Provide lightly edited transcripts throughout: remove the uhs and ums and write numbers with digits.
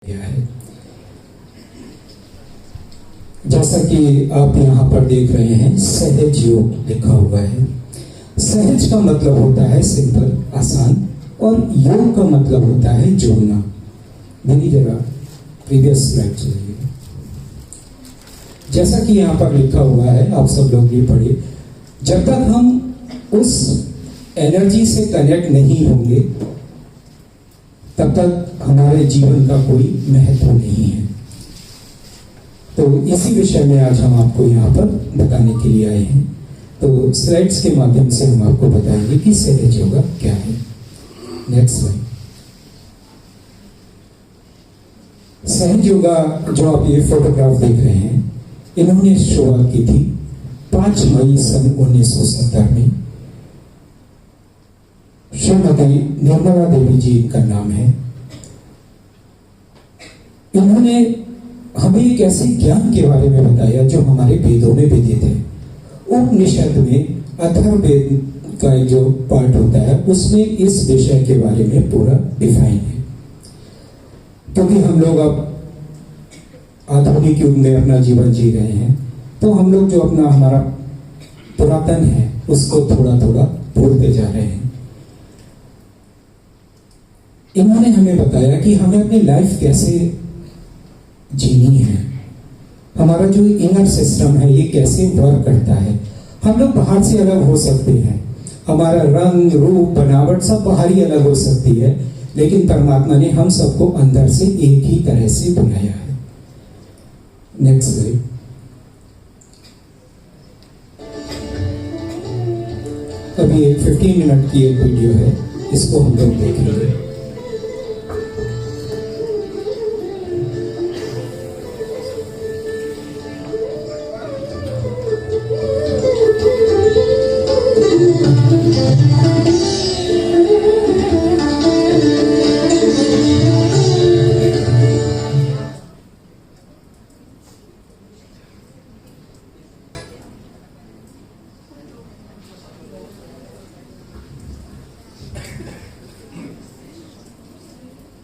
गया है। जैसा कि आप यहाँ पर देख रहे हैं, सहज योग लिखा हुआ है। सहज का मतलब होता है सिंपल, आसान, और योग का मतलब होता है जोड़ना। मेरी जगह प्रीवियस स्लाइड चलिए। जैसा कि यहाँ पर लिखा हुआ है, आप सब लोग भी पढ़िए, जब तक हम उस एनर्जी से कनेक्ट नहीं होंगे तब तक हमारे जीवन का कोई महत्व नहीं है। तो इसी विषय में आज हम आपको यहाँ पर बताने के लिए आए हैं। तो स्लाइड्स के माध्यम से हम आपको बताएंगे कि सहज योगा क्या है। Next slide. सहज योगा जो आप ये फोटोग्राफ देख रहे हैं, इन्होंने शुरुआत की थी 5 मई सन 1970 में। श्रीमती निर्मला देवी जी इनका नाम है। इन्होंने हमें एक ऐसे ज्ञान के बारे में बताया जो हमारे वेदों में विदित है। उपनिषद में अथर्ववेद का जो पार्ट होता है उसमें इस विषय के बारे में पूरा डिफाइन है। क्योंकि हम लोग अब आधुनिक युग में अपना जीवन जी रहे हैं, तो हम लोग जो अपना हमारा पुरातन है उसको थोड़ा थोड़ा भूलते जा रहे हैं। इन्होंने हमें बताया कि हमें अपनी लाइफ कैसे जीनी है, हमारा जो इनर सिस्टम है ये कैसे वर्क करता है। हम लोग बाहर से अलग हो सकते हैं, हमारा रंग रूप बनावट सब बाहरी अलग हो सकती है, लेकिन परमात्मा ने हम सबको अंदर से एक ही तरह से बनाया है। Next slide. अभी एक 15 मिनट की एक वीडियो है, इसको हम लोग देखेंगे।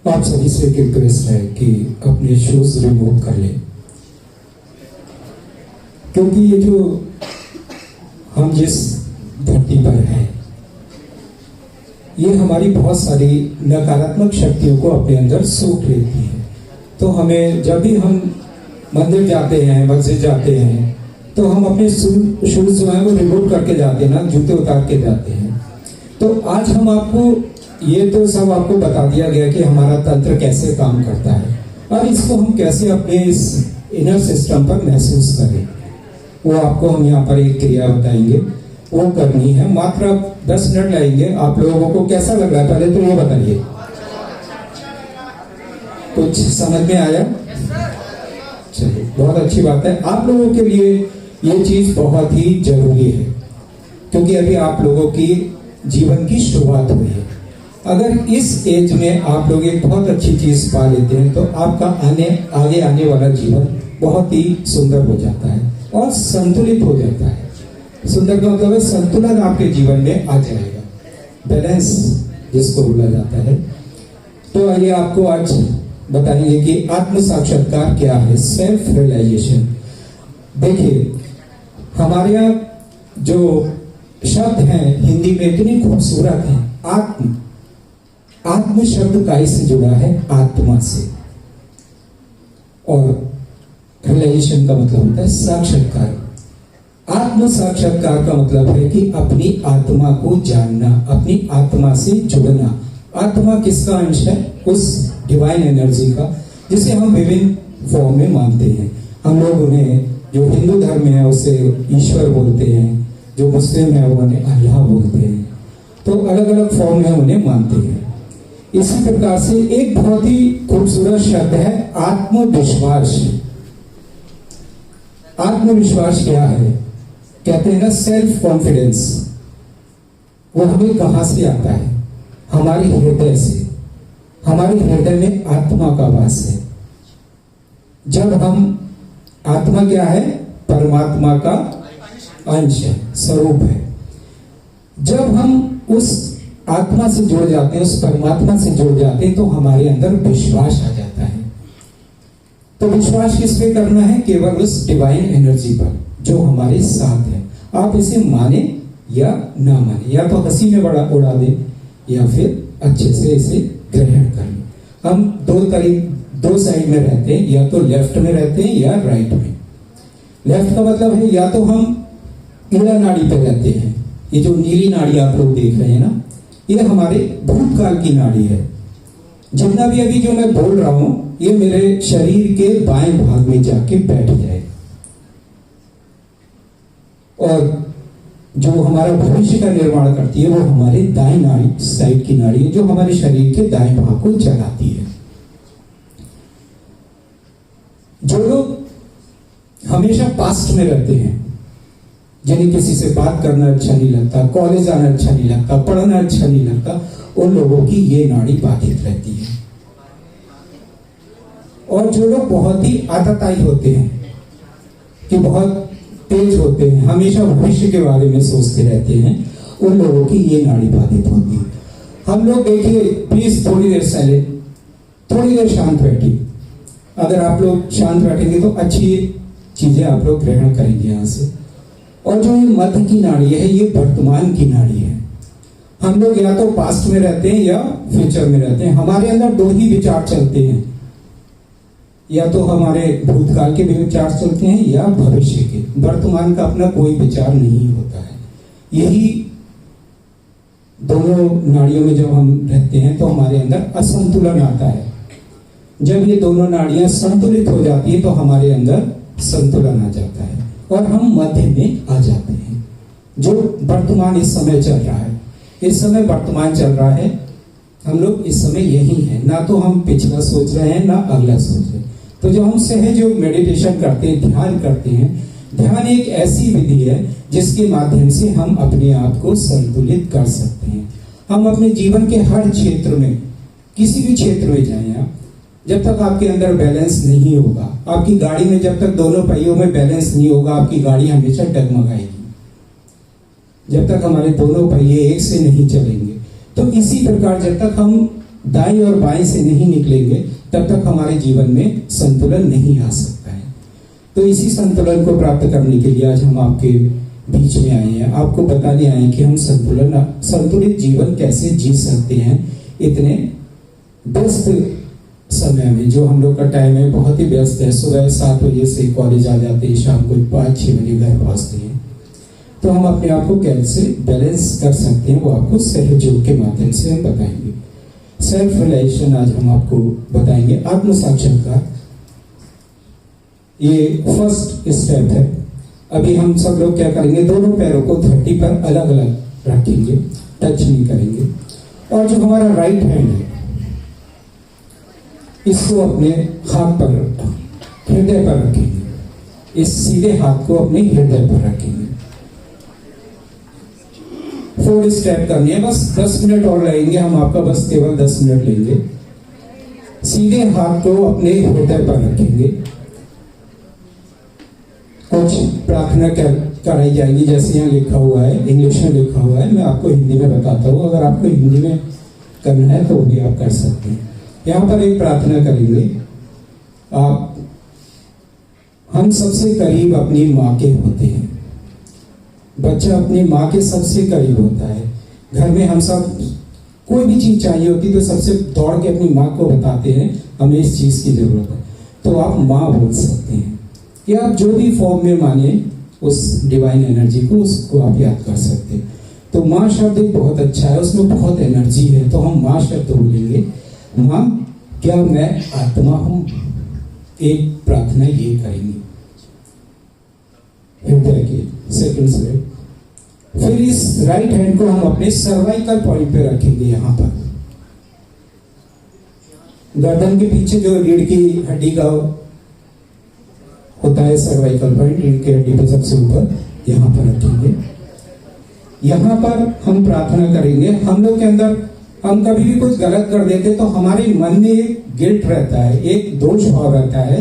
आप सभी से एक रिक्वेस्ट है कि अपने शूज रिमूव कर लें, क्योंकि ये जो हम जिस धरती पर हैं ये हमारी बहुत सारी नकारात्मक शक्तियों को अपने अंदर सोख लेती है। तो हमें जब भी हम मंदिर जाते हैं, मस्जिद जाते हैं, तो हम अपने शूज जो है वो रिमूव करके जाते हैं ना, जूते उतार के जाते हैं। तो आज हम आपको ये तो सब आपको बता दिया गया कि हमारा तंत्र कैसे काम करता है और इसको हम कैसे अपने इस इनर सिस्टम पर महसूस करें, वो आपको हम यहाँ पर एक क्रिया बताएंगे, वो करनी है। मात्र 10 मिनट लगेंगे। आप लोगों को कैसा लग रहा है पहले तो ये बताइए, कुछ समझ में आया? चलिए, बहुत अच्छी बात है। आप लोगों के लिए ये चीज बहुत ही जरूरी है, क्योंकि अभी आप लोगों की जीवन की शुरुआत हुई है। अगर इस एज में आप लोग एक बहुत अच्छी चीज पा लेते हैं तो आपका आगे आने वाला जीवन बहुत ही सुंदर हो जाता है और संतुलित हो जाता है। सुंदर का मतलब है संतुलन आपके जीवन में आ जाएगा, बैलेंस जिसको बोला जाता है। तो आइए आपको आज बताएंगे कि आत्म साक्षात्कार क्या है, सेल्फ रियलाइजेशन। देखिए, हमारे यहाँ जो शब्द हैं हिंदी में इतनी खूबसूरत है। आत्म शब्द काय से जुड़ा है? आत्मा से। और रियलाइजेशन का मतलब होता है साक्षात्कार। आत्म साक्षात्कार का मतलब है कि अपनी आत्मा को जानना, अपनी आत्मा से जुड़ना। आत्मा किसका अंश है? उस डिवाइन एनर्जी का, जिसे हम विभिन्न फॉर्म में मानते हैं। हम लोग उन्हें, जो हिंदू धर्म में है उसे ईश्वर बोलते हैं, जो मुस्लिम है वो उन्हें अल्लाह बोलते हैं। तो अलग अलग फॉर्म में उन्हें मानते हैं। इसी प्रकार से एक बहुत ही खूबसूरत शब्द है आत्मविश्वास। आत्मविश्वास क्या है? कहते हैं ना सेल्फ कॉन्फिडेंस। वो हमें कहां से आता है? हमारे हृदय से। हमारे हृदय में आत्मा का वास है। जब हम, आत्मा क्या है? परमात्मा का अंश है, स्वरूप है। जब हम उस आत्मा से जुड़ जाते हैं, उस परमात्मा से जुड़ जाते हैं, तो हमारे अंदर विश्वास आ जाता है। तो विश्वास किस पे करना है? केवल उस डिवाइन एनर्जी पर जो हमारे साथ है। आप इसे माने या ना माने, या तो हंसी में बड़ा उड़ा दे या फिर अच्छे से इसे ग्रहण कर ले। हम दो साइड में रहते हैं, या तो लेफ्ट में रहते हैं या राइट में। लेफ्ट का मतलब है या तो हम ईड़ा नाड़ी पे रहते हैं, ये जो नीली नाड़ी आप लोग देख रहे हैं ना, ये हमारे भूतकाल की नाड़ी है। जितना भी अभी जो मैं बोल रहा हूं ये मेरे शरीर के बाएं भाग में जाके बैठ जाए, और जो हमारा भविष्य का निर्माण करती है वो हमारे दाएं नाड़ी साइड की नाड़ी है, जो हमारे शरीर के दाएं भाग को जगाती है। जो लोग हमेशा पास्ट में रहते हैं, जिन्हें किसी से बात करना अच्छा नहीं लगता, कॉलेज आना अच्छा नहीं लगता, पढ़ना अच्छा नहीं लगता, उन लोगों की ये नाड़ी बाधित रहती है। और जो लोग बहुत ही आतताई होते हैं, कि बहुत तेज होते हैं, हमेशा भविष्य के बारे में सोचते रहते हैं, उन लोगों की ये नाड़ी बाधित होती है। हम लोग देखिए, प्लीज थोड़ी देर साइलेंट, थोड़ी देर शांत बैठिए। अगर आप लोग शांत बैठेंगे तो अच्छी चीजें आप लोग ग्रहण करेंगे यहां से। और जो ये मध्य की नाड़ी है, ये वर्तमान की नाड़ी है। हम लोग या तो पास्ट में रहते हैं या फ्यूचर में रहते हैं। हमारे अंदर दो ही विचार चलते हैं, या तो हमारे भूतकाल के भी विचार चलते हैं या भविष्य के। वर्तमान का अपना कोई विचार नहीं होता है। यही दोनों नाड़ियों में जब हम रहते हैं तो हमारे अंदर असंतुलन आता है। जब ये दोनों नाड़ियां संतुलित हो जाती है तो हमारे अंदर संतुलन आ जाता है और हम मध्य में आ जाते हैं। जो वर्तमान इस समय चल रहा है, इस समय वर्तमान चल रहा है, हम लोग इस समय यही हैं, ना तो हम पिछला सोच रहे हैं ना अगला सोच रहे हैं। तो जब हम सहज योग मेडिटेशन करते हैं, ध्यान करते हैं, ध्यान एक ऐसी विधि है जिसके माध्यम से हम अपने आप को संतुलित कर सकते हैं। हम अपने जीवन के हर क्षेत्र में, किसी भी क्षेत्र में जाएं आप, जब तक आपके अंदर बैलेंस नहीं होगा, आपकी गाड़ी में जब तक दोनों पहियों में बैलेंस नहीं होगा, आपकी गाड़ी हमेशा डगमगाएगी। जब तक हमारे दोनों पहिए एक से नहीं चलेंगे, तो इसी प्रकार जब तक हम दाएं और बाएं से नहीं निकलेंगे, तब तक हमारे जीवन में संतुलन नहीं आ सकता है। तो इसी संतुलन को प्राप्त करने के लिए आज हम आपके बीच में आए हैं, आपको बताने आए हैं कि हम संतुलित जीवन कैसे जी सकते हैं। इतने व्यस्त समय में, जो हम लोग का टाइम है बहुत ही व्यस्त है, सुबह 7 बजे से कॉलेज आ जाते हैं, शाम को 5-6 बजे घर पहुंचते हैं, तो हम अपने आप को कैसे बैलेंस कर सकते हैं वो आपको सेल्फ योग के माध्यम से हम बताएंगे। सेल्फ रियलाइजेशन आज हम आपको बताएंगे, आत्म साक्षात्कार। ये फर्स्ट स्टेप है। अभी हम सब लोग क्या करेंगे, दोनों पैरों को धरती पर अलग अलग रखेंगे, टच नहीं करेंगे, और जो हमारा राइट हैंड है इसको अपने हाथ पर, हृदय पर रखेंगे। इस सीधे हाथ को अपने हृदय पर रखेंगे। 4 स्टेप करनी है, बस 10 मिनट और लगेंगे, हम आपका बस केवल 10 मिनट लेंगे। सीधे हाथ को अपने हृदय पर रखेंगे। कुछ प्रार्थना कराई जाएगी, जैसे यहाँ लिखा हुआ है, इंग्लिश में लिखा हुआ है, मैं आपको हिंदी में बताता हूँ। अगर आपको हिंदी में करना है तो वो भी आप कर सकते हैं। यहाँ पर एक प्रार्थना करेंगे आप। हम सबसे करीब अपनी माँ के होते हैं। बच्चा अपनी माँ के सबसे करीब होता है। घर में हम सब कोई भी चीज चाहिए होती तो सबसे दौड़ के अपनी माँ को बताते हैं हमें इस चीज की जरूरत है। तो आप माँ बोल सकते हैं, या आप जो भी फॉर्म में माने उस डिवाइन एनर्जी को, उसको आप याद कर सकते हैं। तो माँ शब्द एक बहुत अच्छा है, उसमें बहुत एनर्जी है, तो हम माँ शब्द बोलेंगे। माँ, क्या मैं आत्मा हूं? एक प्रार्थना ये करेंगे हृदय के सेकंड से। फिर इस राइट हैंड को हम अपने सर्वाइकल पॉइंट पे रखेंगे। यहां पर गर्दन के पीछे जो रीढ़ की हड्डी का होता है सर्वाइकल पॉइंट, रीढ़ की हड्डी पे सबसे ऊपर, यहां पर रखेंगे। यहां पर हम प्रार्थना करेंगे। हम लोग के अंदर हम कभी भी कुछ गलत कर देते तो हमारे मन में एक गिल्ट रहता है, एक दोष भाव रहता है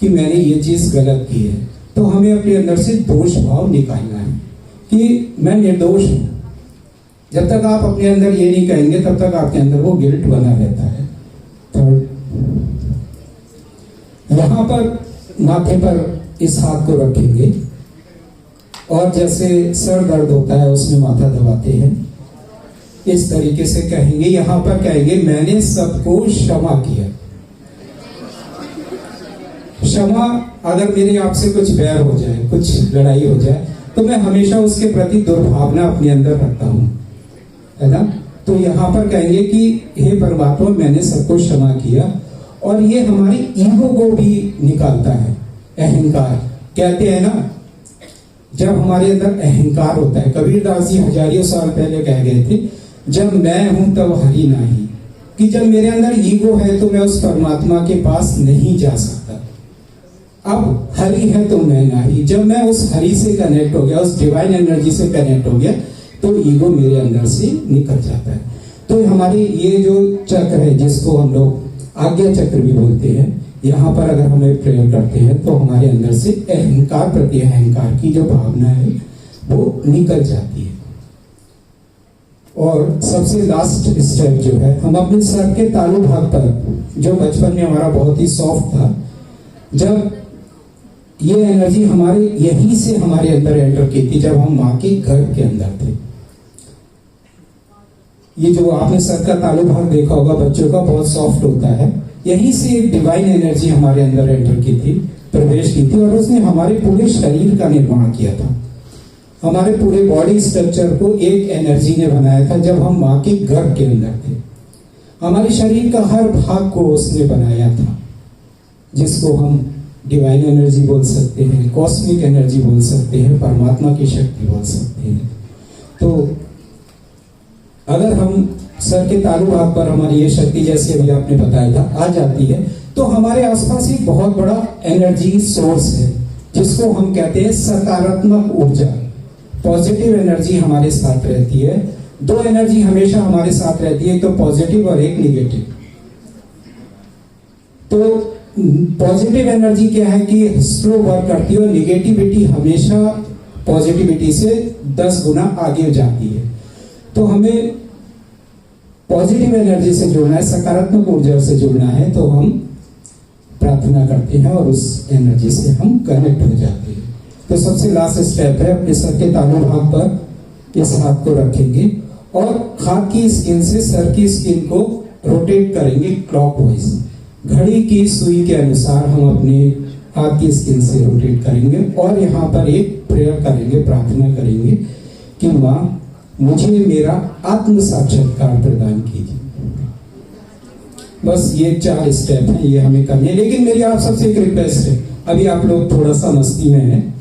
कि मैंने ये चीज गलत की है। तो हमें अपने अंदर से दोष भाव निकालना है कि मैं निर्दोष हूं। जब तक आप अपने अंदर ये नहीं कहेंगे तब तक आपके अंदर वो गिल्ट बना रहता है। थर्ड, वहां पर माथे पर इस हाथ को रखेंगे और जैसे सर दर्द होता है उसमें माथा दबाते हैं, इस तरीके से कहेंगे। यहां पर कहेंगे मैंने सबको क्षमा किया। क्षमा, अगर मेरे आपसे कुछ बैर हो जाए, कुछ लड़ाई हो जाए, तो मैं हमेशा उसके प्रति दुर्भावना अपने अंदर रखता हूं, है ना। तो यहां पर कहेंगे कि हे परमात्मा मैंने सबको क्षमा किया। और ये हमारी ईगो को भी निकालता है, अहंकार। कहते हैं ना, जब हमारे अंदर अहंकार होता है, कबीरदास जी हजारों साल पहले कह गए थे, जब मैं हूं तब हरि नाही, कि जब मेरे अंदर ईगो है तो मैं उस परमात्मा के पास नहीं जा सकता। अब हरि है तो मैं नहीं, जब मैं उस हरि से कनेक्ट हो गया, उस डिवाइन एनर्जी से कनेक्ट हो गया, तो ईगो मेरे अंदर से निकल जाता है। तो हमारे ये जो चक्र है, जिसको हम लोग आज्ञा चक्र भी बोलते हैं, यहाँ पर अगर हमें प्रयोग करते हैं तो हमारे अंदर से अहंकार प्रति अहंकार की जो भावना है वो निकल जाती है। और सबसे लास्ट स्टेप जो है, हम अपने सर के तालु भाग पर, जो बचपन में हमारा बहुत ही सॉफ्ट था, जब ये एनर्जी हमारे यहीं से हमारे अंदर एंटर की थी, जब हम माँ के घर के अंदर थे। ये जो आपने सर का तालु भाग देखा होगा बच्चों का, बहुत सॉफ्ट होता है। यहीं से एक डिवाइन एनर्जी हमारे अंदर एंटर की थी, प्रवेश की थी, और उसने हमारे पूरे शरीर का निर्माण किया था। हमारे पूरे बॉडी स्ट्रक्चर को एक एनर्जी ने बनाया था जब हम माँ के गर्भ के अंदर थे। हमारे शरीर का हर भाग को उसने बनाया था, जिसको हम डिवाइन एनर्जी बोल सकते हैं, कॉस्मिक एनर्जी बोल सकते हैं, परमात्मा की शक्ति बोल सकते हैं। तो अगर हम सर के तालु भाग पर हमारी ये शक्ति, जैसे अभी आपने बताया था, आ जाती है, तो हमारे आसपास एक बहुत बड़ा एनर्जी सोर्स है, जिसको हम कहते हैं सकारात्मक ऊर्जा, पॉजिटिव एनर्जी हमारे साथ रहती है। दो एनर्जी हमेशा हमारे साथ रहती है, एक तो पॉजिटिव और एक निगेटिव। तो पॉजिटिव एनर्जी क्या है कि स्लो वर्क करती है, और निगेटिविटी हमेशा पॉजिटिविटी से 10 गुना आगे जाती है। तो हमें पॉजिटिव एनर्जी से जुड़ना है, सकारात्मक ऊर्जा से जुड़ना है, तो हम प्रार्थना करते हैं और उस एनर्जी से हम कनेक्ट हो जाते हैं। तो सबसे लास्ट स्टेप है, अपने सर के तालु भाग पर इस हाथ को रखेंगे और हाथ की स्किन से सर की स्किन को रोटेट करेंगे क्लॉकवाइज। घड़ी की सुई के अनुसार हम अपने हाथ की स्किन से रोटेट करेंगे और यहाँ पर एक प्रेयर करेंगे, प्रार्थना करेंगे कि माँ मुझे मेरा आत्म साक्षात्कार प्रदान कीजिए। बस ये 4 स्टेप हैं, ये हमें करने हैं। लेकिन मेरी आप सबसे एक रिक्वेस्ट है, अभी आप लोग थोड़ा सा मस्ती में हैं,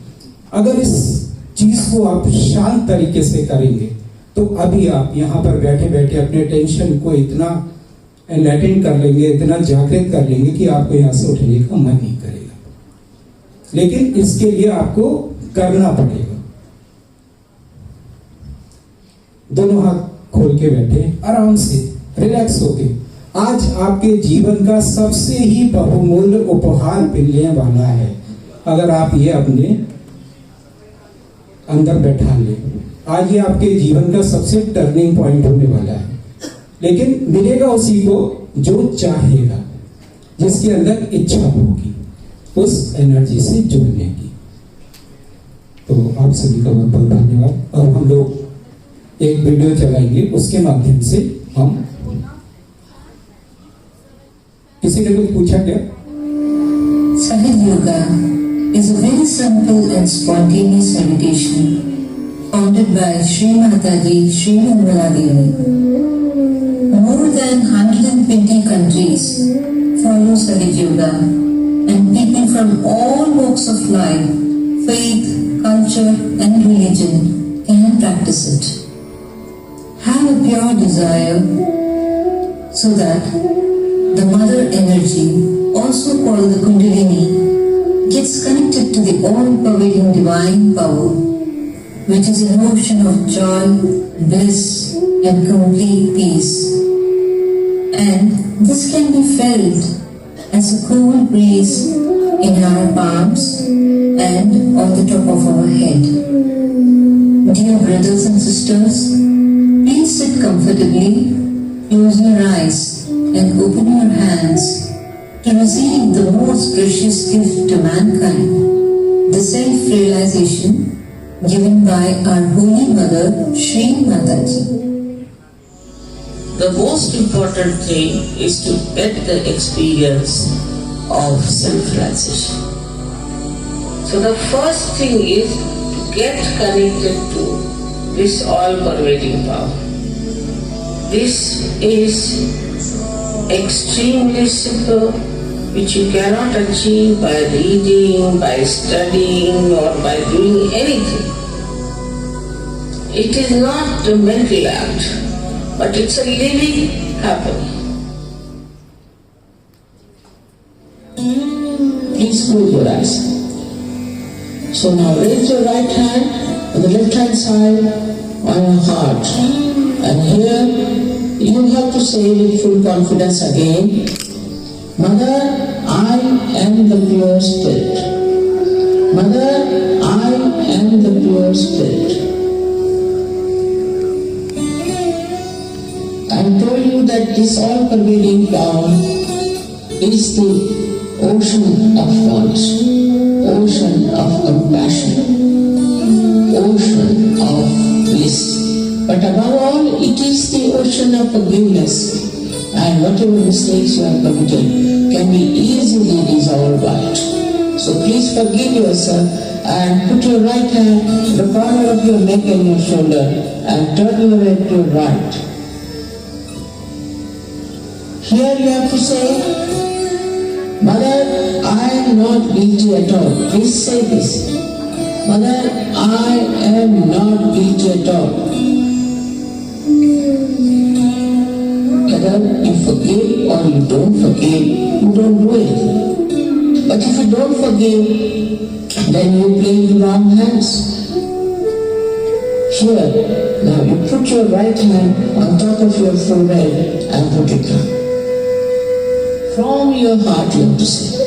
अगर इस चीज को आप शांत तरीके से करेंगे तो अभी आप यहाँ पर बैठे बैठे अपने टेंशन को इतना एनलाइटन कर लेंगे, इतना जागृत कर लेंगे कि आपको यहाँ से उठने का मन नहीं करेगा। लेकिन इसके लिए आपको करना पड़ेगा। दोनों हाथ खोल के बैठे, आराम से रिलैक्स होके। आज आपके जीवन का सबसे ही बहुमूल्य उपहार मिलने वाला है, अगर आप ये अपने अंदर बैठा ले। आज ये आपके जीवन का सबसे टर्निंग पॉइंट होने वाला है, लेकिन मिलेगा उसी को जो चाहेगा, जिसके अंदर इच्छा होगी उस एनर्जी से जुड़ने की। तो आप सभी का बहुत बहुत धन्यवाद। और हम लोग एक वीडियो चलाएंगे, उसके माध्यम से हम, किसी ने कुछ पूछा क्या? Sahaja Yoga is a very simple and spontaneous meditation founded by Sri Mataji Sri Nirmala Devi. More than 120 countries follow Sahaja Yoga, and people from all walks of life, faith, culture and religion can practice it. Have a pure desire so that the mother energy, also called the Kundalini, gets connected to the all-pervading divine power, which is an ocean of joy, bliss and complete peace. And this can be felt as a cool breeze in our palms and on the top of our head. Dear brothers and sisters, please sit comfortably, close your eyes and open your hands to to receive the most precious gift to mankind, the self-realization given by our Holy Mother, Shri Mataji. The most important thing is to get the experience of self-realization. So the first thing is to get connected to this all-pervading power. This is extremely simple, which you cannot achieve by reading, by studying, or by doing anything. It is not a mental act, but it's a living happening. Please close your eyes. So now raise your right hand on the left hand side on your heart. And here you have to say with full confidence again, Mother, I am the pure spirit. Mother, I am the pure spirit. I told you that this all-pervading power is the ocean of knowledge, ocean of compassion, ocean of bliss. But above all, it is the ocean of forgiveness, and whatever mistakes you have committed can be easily dissolved by it. So please forgive yourself and put your right hand on the corner of your neck and your shoulder and turn your head to your right. Here you have to say, Mother, I am not guilty at all. Please say this. Mother, I am not guilty at all. Whether you forgive or you don't forgive, you don't do anything. But if you don't forgive, then you play in the wrong hands. Here, now you put your right hand on top of your forehead and put it down. From your heart you have to say,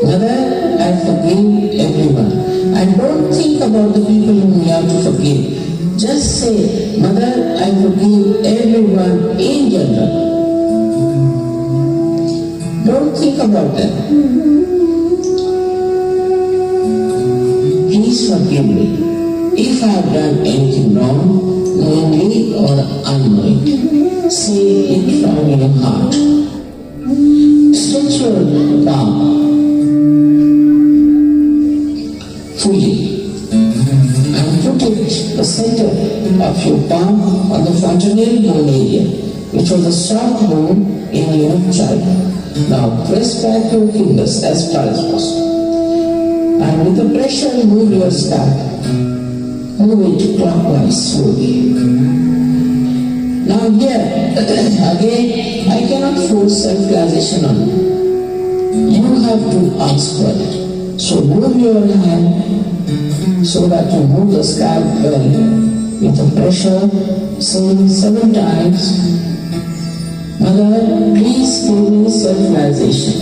Mother, I forgive everyone. And don't think about the people whom you have to forgive. Just say, Mother, I forgive everyone in general. Don't think about them. Please forgive me if I have done anything wrong, knowingly or unknowingly. Say it from your heart. Stretch your palm fully and put it the center of your palm on the fontanelle bone area, which was a soft bone in your child. Now press back your fingers as far as possible, and with the pressure move your scalp. Move it clockwise slowly. Now here, again, I cannot force self-realization on you. You have to ask for it. So move your hand so that you move the scalp well. With the pressure, say 7 times, Mother, please give me self-realization.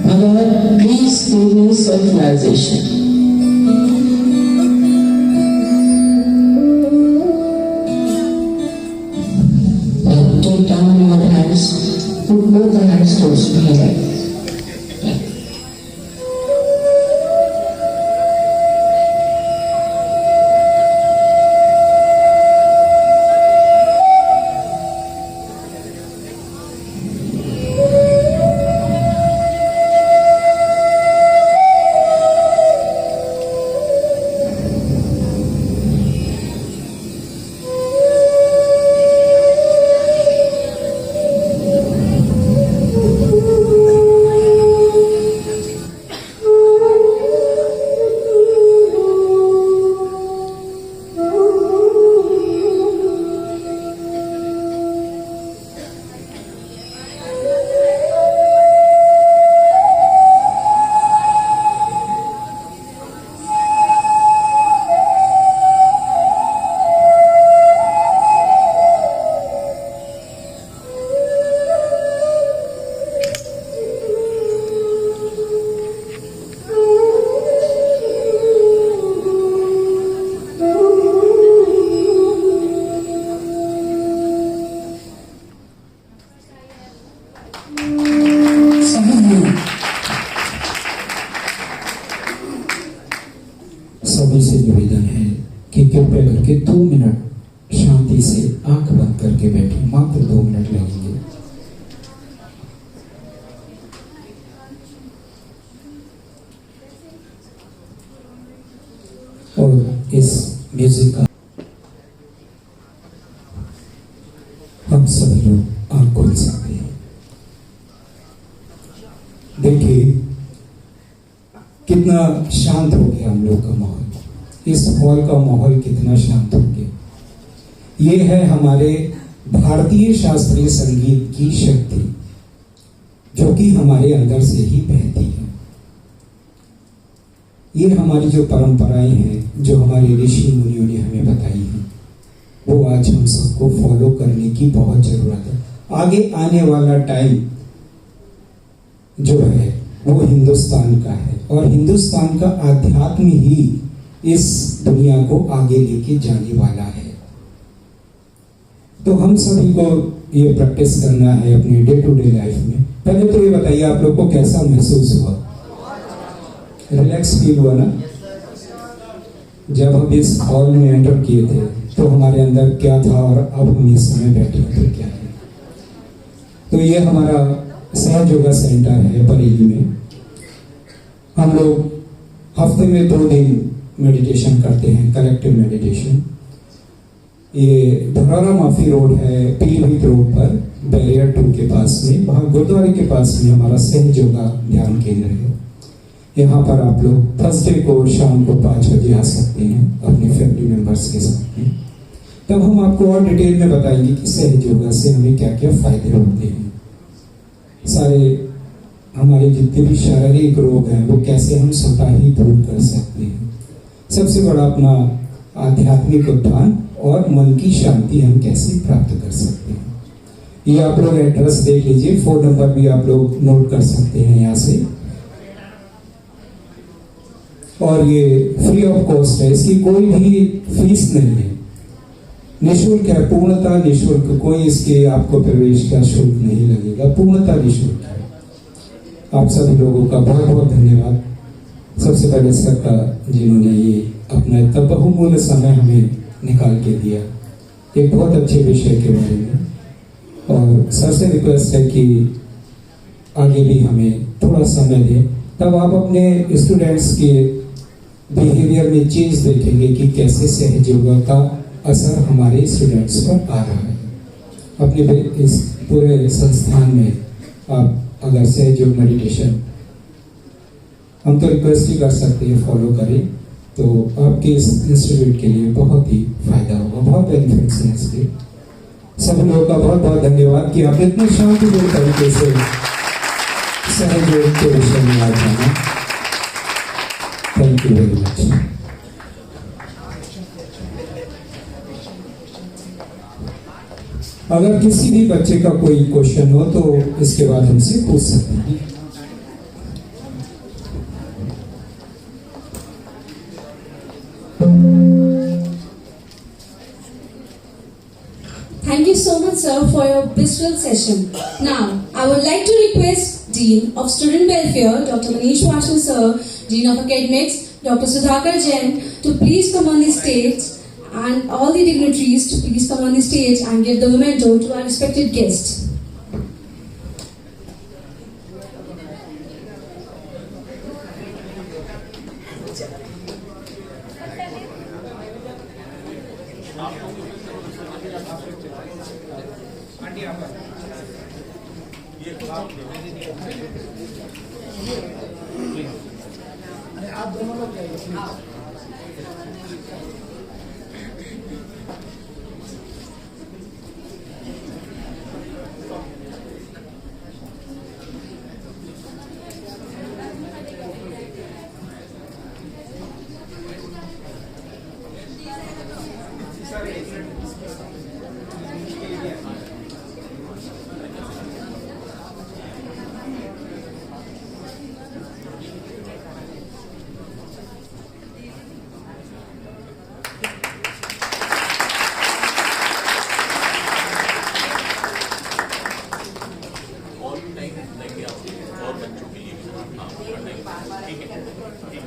Mother, please give me self-realization. Take down your hands, put both the hands towards me like this. और इस music का हम सभी लोग आंख खोल सकते हैं। देखिए कितना शांत हो गया हम लोग का माहौल, इस हॉल का माहौल कितना शांत हो गया। ये है हमारे भारतीय शास्त्रीय संगीत की शक्ति, जो कि हमारे अंदर से ही बहती है। ये हमारी जो परंपराएं हैं, जो हमारे ऋषि मुनियों ने हमें बताई हैं, वो आज हम सबको फॉलो करने की बहुत जरूरत है। आगे आने वाला टाइम जो है वो हिंदुस्तान का है, और हिंदुस्तान का आध्यात्म ही इस दुनिया को आगे लेके जाने वाला है। तो हम सभी को ये प्रैक्टिस करना है अपने डे टू डे लाइफ में। पहले तो ये बताइए आप लोग को कैसा महसूस हुआ? रिलैक्स फील हुआ ना? जब हम इस हॉल में एंटर किए थे तो हमारे अंदर क्या था और अब हम इस समय बैठे थे क्या है? तो ये हमारा सहज योगा सेंटर है बरेली में। हम लोग हफ्ते में 2 दिन मेडिटेशन करते हैं, कलेक्टिव मेडिटेशन। ये धौरारा माफी रोड है, पीलीभीत रोड पर बैरियर 2 के पास में, वहाँ गुरुद्वारे के पास में हमारा सहज योगा ध्यान केंद्र है। यहाँ पर आप लोग थर्सडे को शाम को 5 बजे आ सकते हैं अपने फैमिली मेंबर्स के साथ में। तब हम आपको और डिटेल में बताएंगे कि सहज योगा से हमें क्या क्या फायदे होते हैं। सारे हमारे जितने भी शारीरिक रोग हैं वो कैसे हम स्वतः ही दूर कर सकते हैं। सबसे बड़ा अपना आध्यात्मिक उत्थान और मन की शांति हम कैसे प्राप्त कर सकते हैं। ये आप लोग एड्रेस देख लीजिए, फोन नंबर भी आप लोग नोट कर सकते हैं यहाँ से। और ये फ्री ऑफ कॉस्ट है, इसकी कोई भी फीस नहीं है, निःशुल्क है, पूर्णतः निःशुल्क। कोई इसके आपको प्रवेश का शुल्क नहीं लगेगा, पूर्णतः निःशुल्क है। आप सभी लोगों का बहुत बहुत धन्यवाद। सबसे पहले सर का, जिन्होंने ये अपना इतना बहुमूल्य समय हमें निकाल के दिया एक बहुत अच्छे विषय के बारे में। और सर से रिक्वेस्ट है कि आगे भी हमें थोड़ा समय दें, तब आप अपने स्टूडेंट्स के बिहेवियर में चेंज देखेंगे कि कैसे सहज योगा का असर हमारे स्टूडेंट्स पर आ रहा है। अपने इस पूरे संस्थान में आप अगर सहज योग मेडिटेशन, हम तो रिक्वेस्ट ही कर सकते हैं फॉलो करें, तो आपके इस इंस्टीट्यूट के लिए बहुत ही फायदा होगा, बहुत बेनिफिट्स हैं इसके। सभी लोगों का बहुत बहुत धन्यवाद कि आपने इतने शांतिपूर्ण तरीके से सहज योग के विषय में आज जाना। Thank you very much. अगर किसी भी बच्चे का कोई क्वेश्चन हो तो इसके बाद हमसे पूछ सकते हैं। Thank you so much, sir, for your blissful session. Now, I would like to request Dean of Student Welfare, Dr. Manish Vasu, sir, Dean of Academics, Dr. Sudhakar Jain, to please come on the stage, and all the dignitaries to please come on the stage and give the memento to our respected guest. और बच्चों के लिए भी ठीक है।